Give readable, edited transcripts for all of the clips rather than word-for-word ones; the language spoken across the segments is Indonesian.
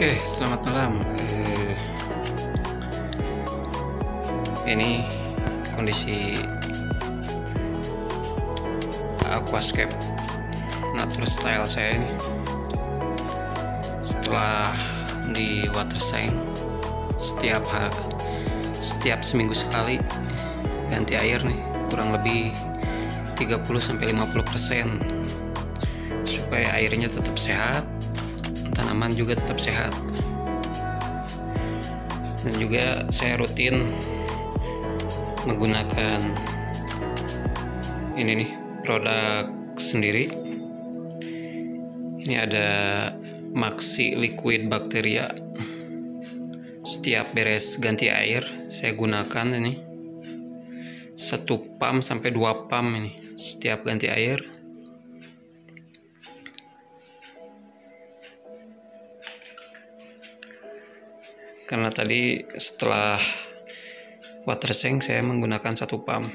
Oke, selamat malam. Ini kondisi aquascape natural style saya ini. Setelah di water tank setiap seminggu sekali ganti air nih, kurang lebih 30-50% supaya airnya tetap sehat, tanaman juga tetap sehat. Dan juga saya rutin menggunakan ini nih, produk sendiri. Ini ada Maxi Liquid Bacteria. Setiap beres ganti air saya gunakan ini 1 pump sampai 2 pump ini setiap ganti air. Karena tadi setelah water tank saya menggunakan 1 pump.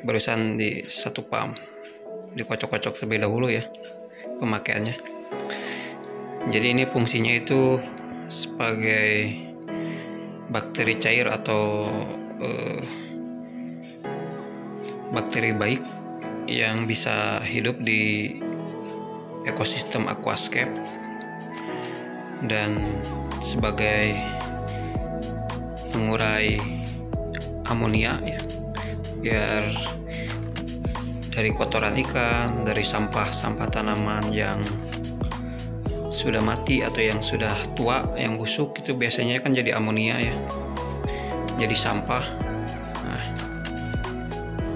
Barusan di 1 pump dikocok-kocok terlebih dahulu ya pemakaiannya. Jadi ini fungsinya itu sebagai bakteri cair atau bakteri baik yang bisa hidup di ekosistem aquascape, dan sebagai mengurai amonia ya, biar dari kotoran ikan, dari sampah-sampah tanaman yang sudah mati atau yang sudah tua, yang busuk, itu biasanya kan jadi amonia ya, jadi sampah. Nah,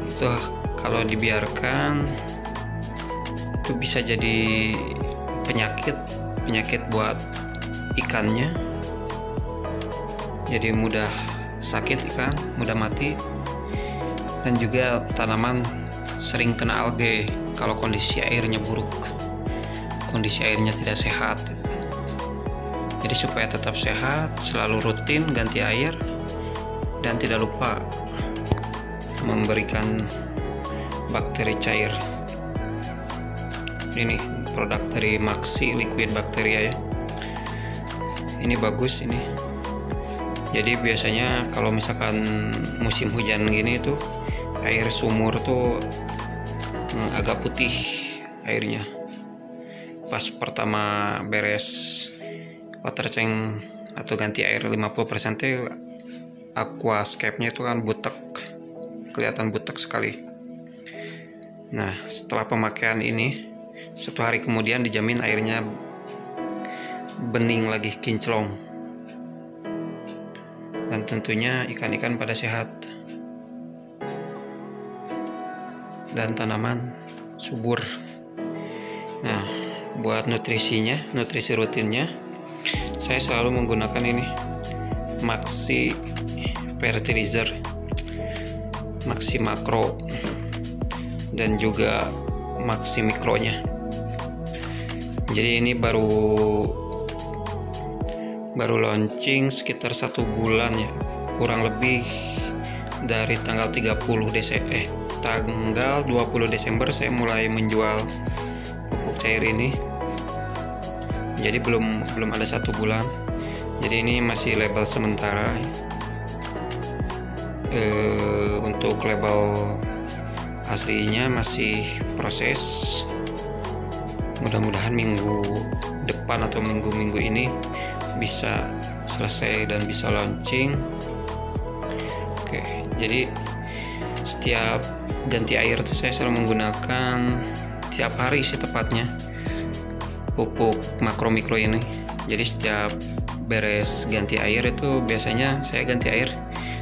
itu kalau dibiarkan itu bisa jadi penyakit buat ikannya, jadi mudah sakit ikan, mudah mati, dan juga tanaman sering kena algae kalau kondisi airnya buruk, kondisi airnya tidak sehat. Jadi supaya tetap sehat, selalu rutin ganti air, dan tidak lupa memberikan bakteri cair. Ini produk dari Maxi Liquid Bacteria ya. Ini bagus ini. Jadi biasanya kalau misalkan musim hujan gini tuh air sumur tuh agak putih airnya. Pas pertama beres water tank atau ganti air 50% tuh aquascape-nya itu kan butek, kelihatan butek sekali. Nah, setelah pemakaian ini 1 hari kemudian dijamin airnya bening lagi, kinclong, dan tentunya ikan-ikan pada sehat dan tanaman subur. Nah, buat nutrisi rutinnya saya selalu menggunakan ini Maxi Fertilizer, Maxi Makro, dan juga Maxi Mikronya. Jadi ini baru launching sekitar 1 bulan ya, kurang lebih dari tanggal 20 Desember saya mulai menjual pupuk cair ini. Jadi belum ada 1 bulan. Jadi ini masih label sementara. Untuk label aslinya masih proses. Mudah-mudahan minggu depan atau minggu ini bisa selesai dan bisa launching. Oke, jadi setiap ganti air tuh saya selalu menggunakan tiap hari sih tepatnya pupuk makro mikro ini. Jadi setiap beres ganti air itu biasanya saya ganti air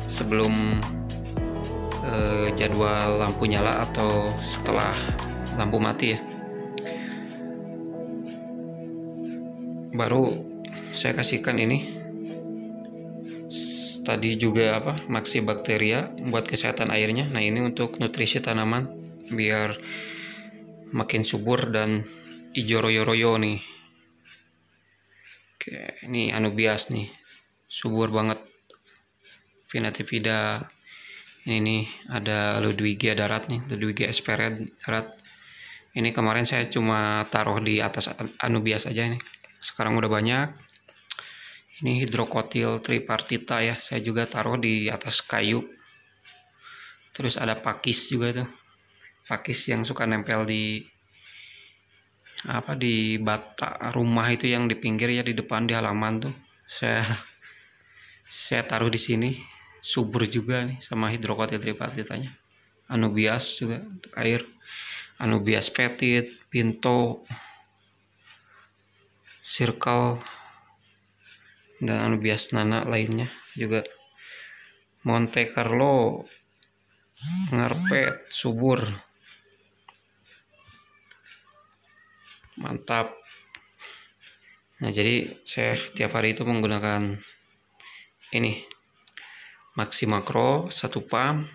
sebelum jadwal lampu nyala atau setelah lampu mati ya, baru saya kasihkan ini tadi juga Maxi Bacteria buat kesehatan airnya. Nah, ini untuk nutrisi tanaman biar makin subur dan hijau royo-royo nih. Oke, ini Anubias nih, subur banget. Vinatifida. Ini nih ada Ludwigia darat nih, Ludwigia Esperet darat. Ini kemarin saya cuma taruh di atas Anubias aja nih. sekarang udah banyak. Ini hidrokotil tripartita ya, saya juga taruh di atas kayu. Terus ada pakis juga tuh, pakis yang suka nempel di di bata rumah itu yang di pinggir ya, di depan di halaman tuh. Saya taruh di sini. Subur juga nih sama hidrokotil tripartitanya. Anubias juga untuk air. Anubias petit, pinto, circle, dan Anubias nana lainnya juga. Monte Carlo, ngarpet, subur, mantap. Nah, jadi saya tiap hari itu menggunakan ini Maxi Makro 1 pump.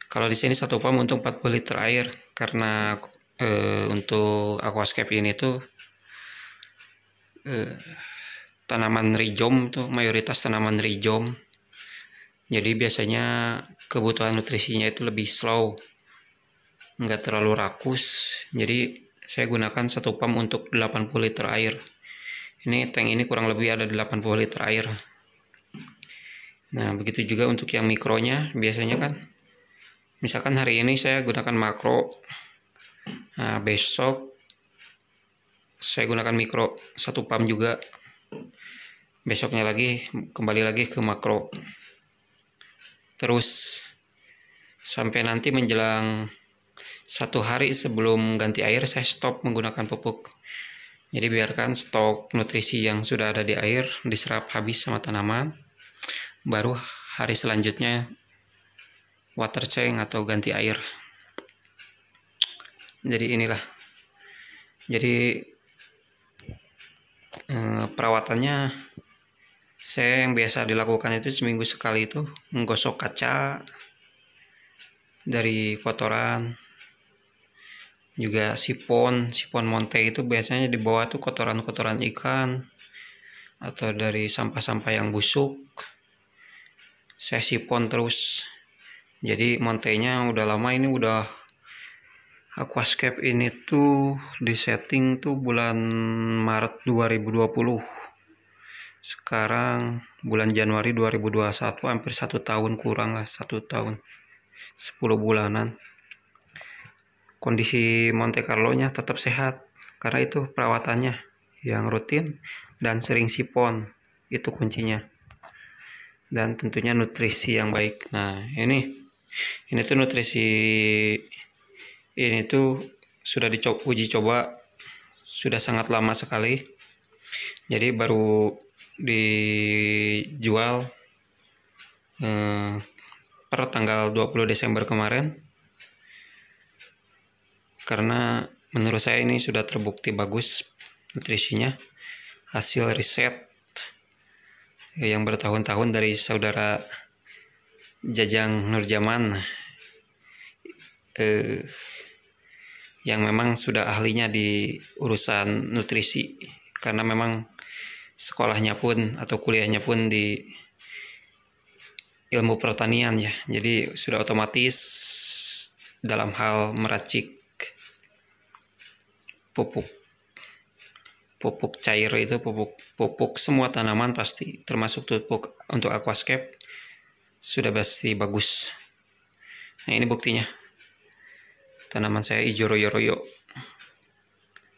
Kalau di sini 1 pump untuk 40 liter air, karena untuk aquascape ini tuh tanaman rhizome tuh, mayoritas tanaman rhizome. Jadi biasanya kebutuhan nutrisinya itu lebih slow, nggak terlalu rakus. Jadi saya gunakan 1 pump untuk 80 liter air. Ini tank ini kurang lebih ada 80 liter air. Nah, begitu juga untuk yang mikronya. Biasanya kan, misalkan hari ini saya gunakan makro, nah besok saya gunakan mikro 1 pump juga, besoknya lagi kembali lagi ke makro, terus sampai nanti menjelang 1 hari sebelum ganti air saya stop menggunakan pupuk. Jadi biarkan stok nutrisi yang sudah ada di air diserap habis sama tanaman, baru hari selanjutnya water change atau ganti air. Jadi inilah. Jadi perawatannya saya yang biasa dilakukan itu seminggu sekali itu menggosok kaca dari kotoran. Juga sipon monte itu biasanya di bawah tuh kotoran-kotoran ikan atau dari sampah-sampah yang busuk. Saya sipon terus. Jadi montenya udah lama, ini udah aquascape ini tuh di setting tuh bulan Maret 2020. Sekarang bulan Januari 2021, hampir 1 tahun kurang lah, 1 tahun 10 bulanan. Kondisi Monte Carlo-nya tetap sehat karena itu perawatannya yang rutin dan sering sipon, itu kuncinya. Dan tentunya nutrisi yang baik. Nah, ini tuh nutrisi ini tuh sudah uji coba sudah sangat lama sekali. Jadi baru dijual per tanggal 20 Desember kemarin. Karena menurut saya ini sudah terbukti bagus nutrisinya, hasil riset yang bertahun-tahun dari saudara Jajang Nurjaman yang memang sudah ahlinya di urusan nutrisi, karena memang sekolahnya pun atau kuliahnya pun di ilmu pertanian ya, jadi sudah otomatis dalam hal meracik pupuk cair itu, pupuk semua tanaman pasti, termasuk pupuk untuk aquascape sudah pasti bagus. Nah, ini buktinya, tanaman saya hijau royo-royo,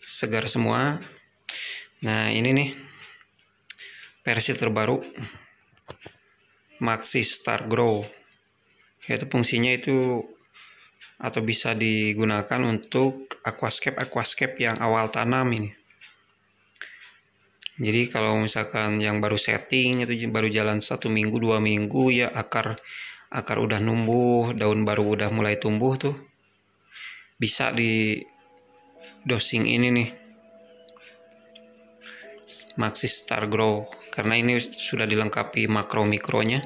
segar semua. Nah, ini nih versi terbaru Maxi Star Grow, yaitu fungsinya itu atau bisa digunakan untuk aquascape yang awal tanam ini. Jadi kalau misalkan yang baru setting itu baru jalan 1 minggu 2 minggu ya, akar udah numbuh, daun baru udah mulai tumbuh tuh, bisa di dosing ini nih Maxi Star Grow, karena ini sudah dilengkapi makro mikronya,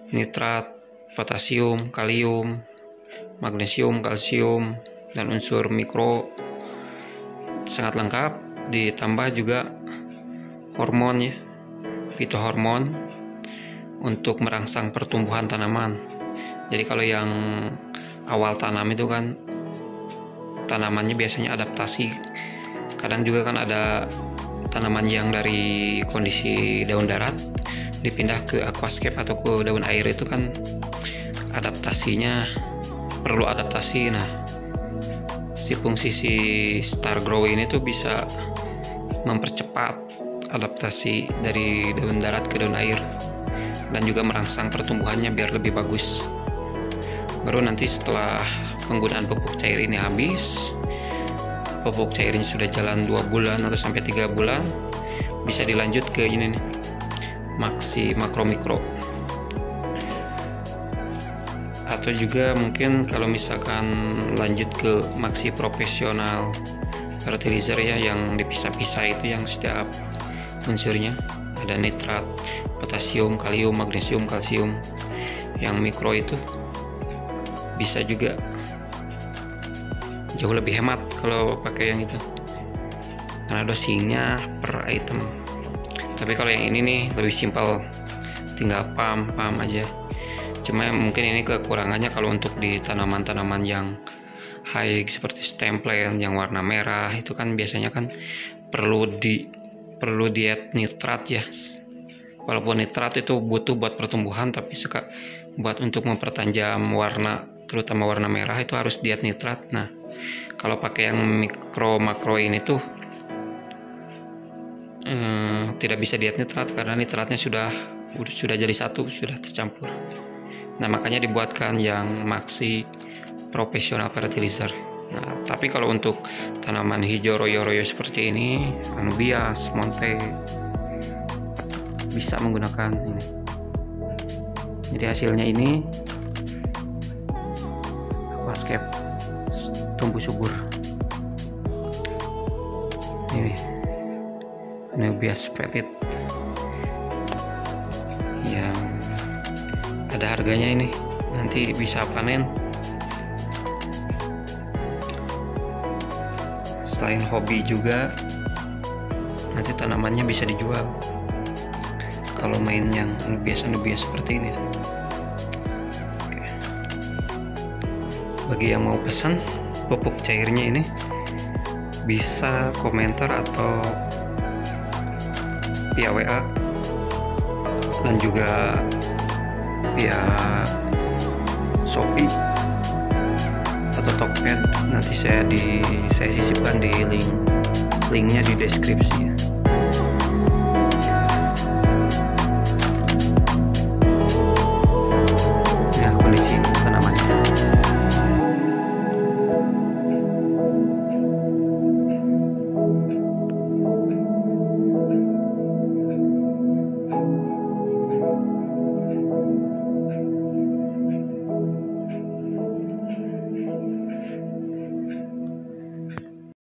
nitrat, potasium, kalium, magnesium, kalsium, dan unsur mikro sangat lengkap. Ditambah juga hormon ya, fitohormon untuk merangsang pertumbuhan tanaman. Jadi kalau yang awal tanam itu kan tanamannya biasanya adaptasi. Kadang juga kan ada tanaman yang dari kondisi daun darat dipindah ke aquascape atau ke daun air, itu kan adaptasinya perlu adaptasi. Nah, si fungsi si Star Grow ini tuh bisa mempercepat adaptasi dari daun darat ke daun air dan juga merangsang pertumbuhannya biar lebih bagus. Baru nanti setelah penggunaan pupuk cair ini habis, pupuk cairnya sudah jalan 2 bulan atau sampai 3 bulan, bisa dilanjut ke ini nih, Maxi Makro Mikro. Atau juga mungkin kalau misalkan lanjut ke Maxi Profesional Fertilizer ya, yang dipisah-pisah itu, yang setiap unsurnya ada nitrat, potasium, kalium, magnesium, kalsium. Yang mikro itu bisa juga jauh lebih hemat kalau pakai yang itu, karena dosingnya per item. Tapi kalau yang ini nih lebih simpel, tinggal pump aja. Cuma mungkin ini kekurangannya kalau untuk di tanaman-tanaman yang high seperti stem plant yang warna merah itu kan biasanya kan perlu diet nitrat ya. Walaupun nitrat itu butuh buat pertumbuhan, tapi buat untuk mempertajam warna, terutama warna merah, itu harus diet nitrat. Nah, kalau pakai yang mikro makro ini tuh tidak bisa diet nitrat karena nitratnya sudah jadi satu, sudah tercampur. Nah, makanya dibuatkan yang Maxi Profesional Fertilizer. Nah, tapi kalau untuk tanaman hijau royo-royo seperti ini, Anubias, Monte, bisa menggunakan ini. Jadi hasilnya ini aquascape tumbuh subur. Ini Anubias Petit yang ada harganya ini, nanti bisa panen. Selain hobi juga nanti tanamannya bisa dijual kalau main yang Anubias seperti ini. Oke. Bagi yang mau pesan pupuk cairnya ini, bisa komentar atau via WA dan juga via Shopee atau Tokped. Nanti saya sisipkan di linknya di deskripsi.